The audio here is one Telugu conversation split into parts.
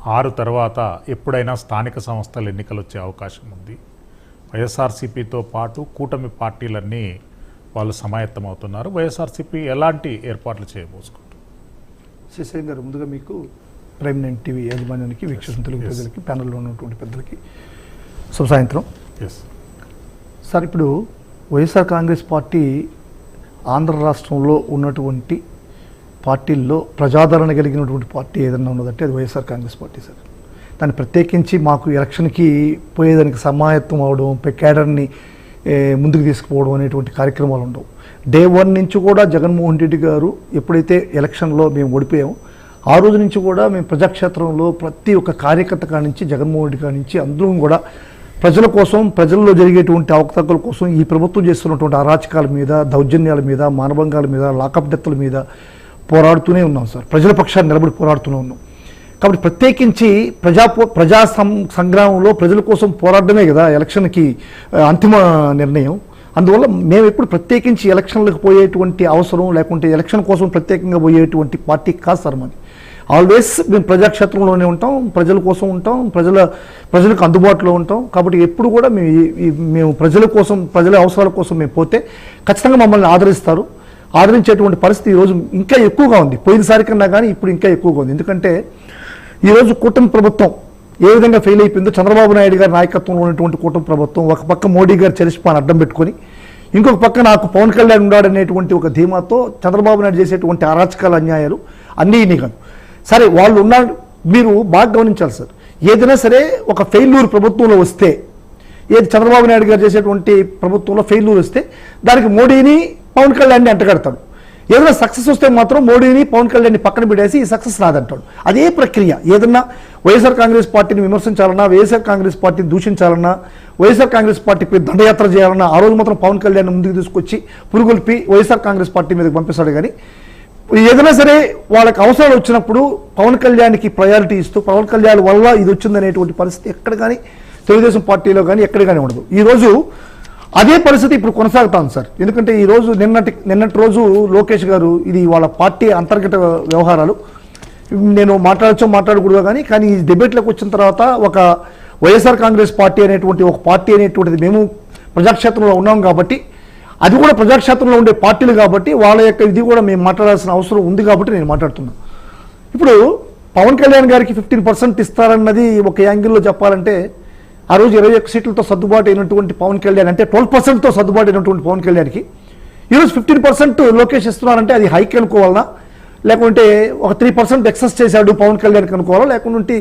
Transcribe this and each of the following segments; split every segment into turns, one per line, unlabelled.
6 తర్వాత ఎప్పుడైనా స్థానిక సంస్థల ఎన్నికలు వచ్చే అవకాశం ఉంది. వైఎస్ఆర్సీపీతో పాటు కూటమి పార్టీలన్నీ వాళ్ళు సమాయత్తమవుతున్నారు. వైఎస్ఆర్సీపీ ఎలాంటి ఏర్పాట్లు చేయబోసుకుంటారు?
శశి గారు, ముందుగా మీకు ప్రైమ్ 9 టీవీ యాజమాన్యానికి, వీక్షిస్తున్న తెలుగు ప్రజలకి, ప్యానల్లో ఉన్నటువంటి పెద్దలకి శుభ సాయంత్రం. సార్, ఇప్పుడు వైఎస్ఆర్ కాంగ్రెస్ పార్టీ ఆంధ్ర రాష్ట్రంలో ఉన్నటువంటి పార్టీల్లో ప్రజాదరణ కలిగినటువంటి పార్టీ ఏదన్నా ఉన్నదంటే అది వైఎస్ఆర్ కాంగ్రెస్ పార్టీ సార్. దాన్ని ప్రత్యేకించి మాకు ఎలక్షన్కి పోయేదానికి సమాయత్తం అవడం, క్యాడర్ని ముందుకు తీసుకుపోవడం అనేటువంటి కార్యక్రమాలు ఉండవు. డే 1 నుంచి కూడా జగన్మోహన్ రెడ్డి గారు ఎప్పుడైతే ఎలక్షన్లో మేము ఓడిపోయామో ఆ రోజు నుంచి కూడా మేము ప్రజాక్షేత్రంలో ప్రతి ఒక్క కార్యకర్త కాడి నుంచి, జగన్మోహన్ రెడ్డి కాడి నుంచి అందరం కూడా ప్రజల కోసం, ప్రజల్లో జరిగేటువంటి అవకతవకల కోసం, ఈ ప్రభుత్వం చేస్తున్నటువంటి అరాచకాల మీద, దౌర్జన్యాల మీద, మానభంగాల మీద, లాకప్ డెత్తుల మీద పోరాడుతూనే ఉన్నాం సార్. ప్రజల పక్షాన్ని నిలబడి పోరాడుతూనే ఉన్నాం. కాబట్టి ప్రత్యేకించి ప్రజా సంగ్రామంలో ప్రజల కోసం పోరాడమే కదా ఎలక్షన్కి అంతిమ నిర్ణయం. అందువల్ల మేము ఎప్పుడు ప్రత్యేకించి ఎలక్షన్లకు పోయేటువంటి అవసరం లేకుంటే ఎలక్షన్ కోసం ప్రత్యేకంగా పోయేటువంటి పార్టీ కాదు సార్ మాది. ఆల్వేస్ మేము ప్రజాక్షేత్రంలోనే ఉంటాం, ప్రజల కోసం ఉంటాం, ప్రజలకు అందుబాటులో ఉంటాం. కాబట్టి ఎప్పుడు కూడా మేము ప్రజల కోసం, ప్రజల అవసరాల కోసం మేము పోతే ఖచ్చితంగా మమ్మల్ని ఆదరిస్తారు. ఆదరించేటువంటి పరిస్థితి ఈరోజు ఇంకా ఎక్కువగా ఉంది. పోయినసారి కన్నా కానీ ఇప్పుడు ఇంకా ఎక్కువగా ఉంది. ఎందుకంటే ఈరోజు కూటమి ప్రభుత్వం ఏ విధంగా ఫెయిల్ అయిపోయిందో, చంద్రబాబు నాయుడు గారి నాయకత్వంలో ఉన్నటువంటి కూటమి ప్రభుత్వం ఒక పక్క మోడీ గారు చరిష్పాన్ని అడ్డం పెట్టుకొని, ఇంకొక పక్క నాకు పవన్ కళ్యాణ్ ఉన్నాడనేటువంటి ఒక ధీమాతో చంద్రబాబు నాయుడు చేసేటువంటి అరాచకాల అన్యాయాలు అన్నీ కాదు. సరే, వాళ్ళు ఉన్నాడు, మీరు బాగా గమనించాలి సార్. ఏదైనా సరే ఒక ఫెయిల్యూర్ ప్రభుత్వంలో వస్తే, ఏది చంద్రబాబు నాయుడు గారు చేసేటువంటి ప్రభుత్వంలో ఫెయిల్యూర్ వస్తే దానికి మోడీని, పవన్ కళ్యాణ్ని అంటగడతాడు. ఏదైనా సక్సెస్ వస్తే మాత్రం మోడీని, పవన్ కళ్యాణ్ని పక్కన పెట్టేసి ఈ సక్సెస్ రాదంటాడు. అదే ప్రక్రియ. ఏదన్నా వైఎస్ఆర్ కాంగ్రెస్ పార్టీని విమర్శించాలన్నా, వైఎస్ఆర్ కాంగ్రెస్ పార్టీని దూషించాలన్నా, వైఎస్ఆర్ కాంగ్రెస్ పార్టీపై దండయాత్ర చేయాలన్నా ఆ రోజు మాత్రం పవన్ కళ్యాణ్ ముందుకు తీసుకొచ్చి పురుగొల్పి వైఎస్ఆర్ కాంగ్రెస్ పార్టీ మీదకి పంపిస్తాడు. కానీ ఏదైనా సరే వాళ్ళకి అవసరాలు వచ్చినప్పుడు పవన్ కళ్యాణ్కి ప్రయారిటీ ఇస్తూ, పవన్ కళ్యాణ్ వల్ల ఇది వచ్చిందనేటువంటి పరిస్థితి ఎక్కడ కానీ తెలుగుదేశం పార్టీలో కానీ ఎక్కడ కానీ ఉండదు. ఈరోజు అదే పరిస్థితి ఇప్పుడు కొనసాగుతాను సార్. ఎందుకంటే ఈరోజు నిన్నటి రోజు లోకేష్ గారు, ఇది వాళ్ళ పార్టీ అంతర్గత వ్యవహారాలు, నేను మాట్లాడకూడదు కానీ ఈ డిబేట్లకు వచ్చిన తర్వాత ఒక వైఎస్ఆర్ కాంగ్రెస్ పార్టీ అనేటువంటి ఒక పార్టీ అనేటువంటిది మేము ప్రజాక్షేత్రంలో ఉన్నాం కాబట్టి, అది కూడా ప్రజాక్షేత్రంలో ఉండే పార్టీలు కాబట్టి వాళ్ళ యొక్క ఇది కూడా మేము మాట్లాడాల్సిన అవసరం ఉంది కాబట్టి నేను మాట్లాడుతున్నాను. ఇప్పుడు పవన్ కళ్యాణ్ గారికి 15% ఇస్తారన్నది ఒక యాంగిల్లో చెప్పాలంటే, ఆ రోజు 21 సీట్లతో సర్దుబాటు అయినటువంటి పవన్ కళ్యాణ్, అంటే 12%తో సర్దుబాటు అయినటువంటి పవన్ కళ్యాణ్కి ఈరోజు 15% లోకేష్ ఇస్తున్నారంటే అది హైక్ అనుకోవాలన్నా, లేకుంటే ఒక 3% ఎక్సెస్ చేశాడు పవన్ కళ్యాణ్కి అనుకోవాలా, లేకుంటే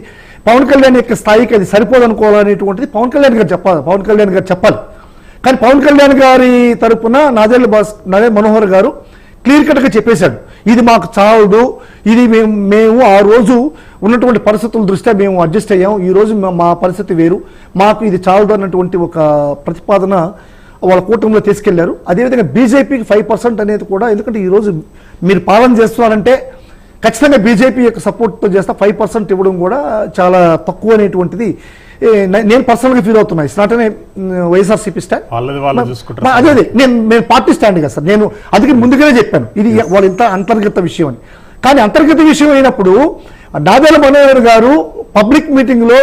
పవన్ కళ్యాణ్ యొక్క స్థాయికి అది సరిపోదనుకోవాలనేటువంటిది పవన్ కళ్యాణ్ గారు చెప్పాలి. కానీ పవన్ కళ్యాణ్ గారి తరపున నాదెళ్ల మనోహర్ గారు క్లియర్ కట్గా చెప్పేశాడు, ఇది మాకు చాలదు, ఇది మేము ఆ రోజు ఉన్నటువంటి పరిస్థితుల దృష్ట్యా మేము అడ్జస్ట్ అయ్యాం, ఈరోజు మా పరిస్థితి వేరు, మాకు ఇది చాలదు అన్నటువంటి ఒక ప్రతిపాదన వాళ్ళ కూటమిలో తీసుకెళ్లారు. అదేవిధంగా బీజేపీకి 5% అనేది కూడా, ఎందుకంటే ఈరోజు మీరు పాలన చేస్తున్నారంటే ఖచ్చితంగా బీజేపీ యొక్క సపోర్ట్తో చేస్తా, 5% ఇవ్వడం కూడా చాలా తక్కువ అనేటువంటిది నేను పర్సనల్గా ఫీల్ అవుతున్నా. ఇట్స్ నాట్ వైఎస్ఆర్సీపీ స్టాండ్, అదే నేను పార్టీ స్టాండ్ కదా సార్. నేను అందుకే ముందుగానే చెప్పాను ఇది వాళ్ళ ఇంత అంతర్గత విషయం అని. కానీ అంతర్గత విషయం అయినప్పుడు నాదెళ్ల మనోహర్ గారు పబ్లిక్ మీటింగ్లో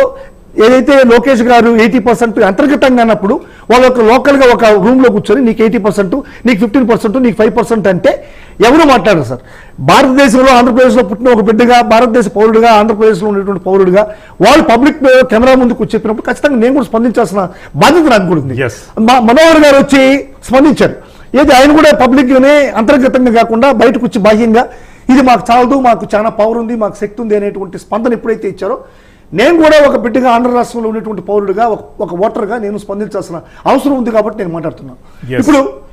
ఏదైతే లోకేష్ గారు 80% అంతర్గతంగా అన్నప్పుడు వాళ్ళు ఒక లోకల్గా ఒక రూమ్లో కూర్చొని నీకు 80%, నీకు 15%, నీకు 5% అంటే ఎవరు మాట్లాడరు సార్. భారతదేశంలో, ఆంధ్రప్రదేశ్లో పుట్టిన ఒక బిడ్డగా, భారతదేశ పౌరుడిగా, ఆంధ్రప్రదేశ్లో ఉన్నటువంటి పౌరుడిగా వాళ్ళు పబ్లిక్ కెమెరా ముందుకు చెప్పినప్పుడు ఖచ్చితంగా నేను కూడా స్పందించాల్సిన బాధ్యత నాకు కూడా ఉంది. మనోహర్ గారు వచ్చి స్పందించారు. ఏది ఆయన కూడా పబ్లిక్గానే అంతర్గతంగా కాకుండా బయటకు వచ్చి బాహ్యంగా ఇది మాకు చాలదు, మాకు చాలా పవర్ ఉంది, మాకు శక్తి ఉంది అనేటువంటి స్పందన ఎప్పుడైతే ఇచ్చారో నేను కూడా ఒక బిడ్డగా, ఆంధ్ర రాష్ట్రంలో ఉన్నటువంటి పౌరుడిగా, ఒక ఓటర్గా నేను స్పందించాల్సిన అవసరం ఉంది కాబట్టి నేను మాట్లాడుతున్నాను.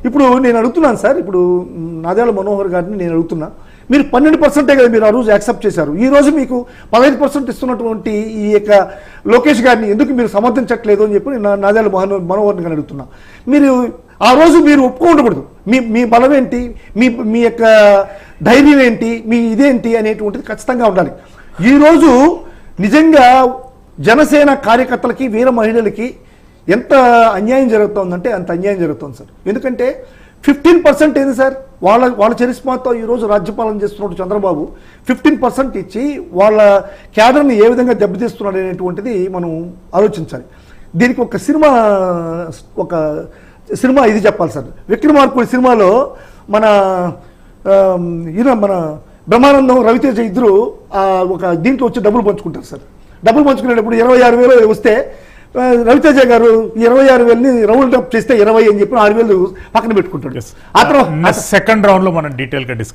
ఇప్పుడు నేను అడుగుతున్నాను సార్, ఇప్పుడు నాదెళ్ల మనోహర్ గారిని నేను అడుగుతున్నా, మీరు 12% కదా మీరు ఆ రోజు యాక్సెప్ట్ చేశారు, ఈ రోజు మీకు 15% ఇస్తున్నటువంటి ఈ యొక్క లోకేష్ గారిని ఎందుకు మీరు సమర్థించట్లేదు అని చెప్పి నేను నాదెళ్ల మనోహర్ని గారిని అడుగుతున్నా. మీరు ఆ రోజు మీరు ఒప్పుకోకూడదు, మీ బలం ఏంటి, మీ యొక్క ధైర్యం ఏంటి, మీ ఇదేంటి అనేటువంటిది ఖచ్చితంగా ఉండాలి. ఈరోజు నిజంగా జనసేన కార్యకర్తలకి, వీర మహిళలకి ఎంత అన్యాయం జరుగుతుందంటే అంత అన్యాయం జరుగుతుంది సార్. ఎందుకంటే 15% ఏంది సార్, వాళ్ళ చరిస్మాతో ఈరోజు రాజ్యపాలన చేస్తున్నట్టు చంద్రబాబు 15% ఇచ్చి వాళ్ళ క్యాడర్ని ఏ విధంగా దెబ్బతీస్తున్నాడు అనేటువంటిది మనం ఆలోచించాలి. దీనికి ఒక సినిమా ఇది చెప్పాలి సార్. విక్రమార్కుడి సినిమాలో మన బ్రహ్మానందం, రవితేజ ఇద్దరు ఒక దీంట్లో వచ్చి డబ్బులు పంచుకుంటారు సార్. డబ్బులు పంచుకునేటప్పుడు 26,000 వస్తే రవితేజ గారు 26,000ని రౌండ్ అప్ చేస్తే 20 అని చెప్పి 6,000 పక్కన పెట్టుకుంటాడు.
సెకండ్ రౌండ్ లో మనం డీటెయిల్ గా డిస్కస్